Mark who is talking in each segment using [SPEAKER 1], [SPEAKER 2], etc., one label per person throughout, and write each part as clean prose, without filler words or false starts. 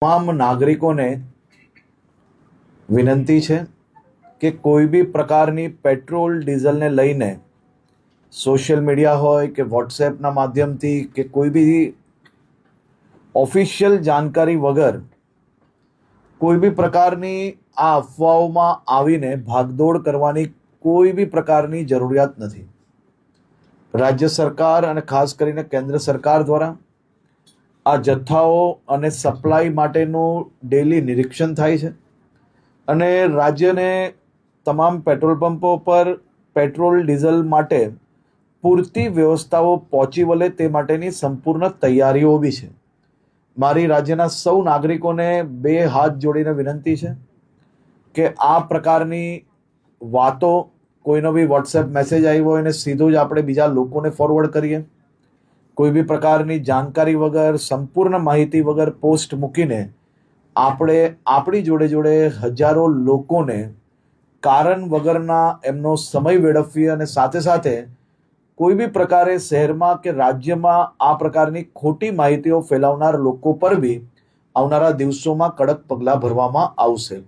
[SPEAKER 1] તમામ નાગરિકોને વિનંતી છે કે કોઈ બી પ્રકારની પેટ્રોલ ડીઝલને લઈને સોશિયલ મીડિયા હોય કે વોટ્સએપના માધ્યમથી કે કોઈ બી ઓફિશિયલ જાણકારી વગર કોઈ બી પ્રકારની આ અફવાઓમાં આવીને ભાગદોડ કરવાની કોઈ બી પ્રકારની જરૂરિયાત નથી. રાજ્ય સરકાર અને ખાસ કરીને કેન્દ્ર સરકાર દ્વારા આ જથ્થાઓ અને સપ્લાય માટેનું ડેલી નિરીક્ષણ થાય છે અને રાજ્યને તમામ પેટ્રોલ પંપો પર પેટ્રોલ ડીઝલ માટે પૂરતી વ્યવસ્થાઓ પહોંચી વળે તે માટેની સંપૂર્ણ તૈયારીઓ બી છે. મારી રાજ્યના સૌ નાગરિકોને બે હાથ જોડીને વિનંતી છે કે આ પ્રકારની વાતો, કોઈનો બી વોટ્સએપ મેસેજ આવ્યો હોય એને સીધું જ આપણે બીજા લોકોને ફોરવર્ડ કરીએ. કોઈ બી પ્રકારની જાણકારી વગર, સંપૂર્ણ માહિતી વગર પોસ્ટ મૂકીને આપણે આપણી જોડે જોડે હજારો લોકોને કારણ વગરના એમનો સમય વેડફીએ અને સાથે સાથે કોઈ બી પ્રકારે શહેરમાં કે રાજ્યમાં આ પ્રકારની ખોટી માહિતીઓ ફેલાવનાર લોકો પર બી આવનારા દિવસોમાં કડક પગલાં ભરવામાં આવશે.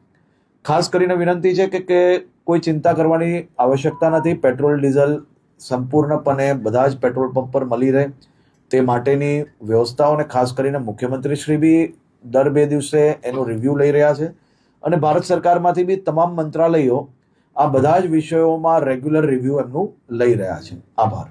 [SPEAKER 1] ખાસ કરીને વિનંતી છે કે કોઈ ચિંતા કરવાની આવશ્યકતા નથી. પેટ્રોલ ડીઝલ સંપૂર્ણપણે બધા જ પેટ્રોલ પંપ પર મળી રહે તે માટેની વ્યવસ્થાઓને ખાસ કરીને મુખ્યમંત્રી શ્રી બી દર 2 દિવસે એનો રિવ્યૂ લઈ રહ્યા છે અને ભારત સરકારમાંથી બી તમામ મંત્રાલયો આ બધા જ વિષયોમાં રેગ્યુલર રિવ્યૂ એમનું લઈ રહ્યા છે. આભાર.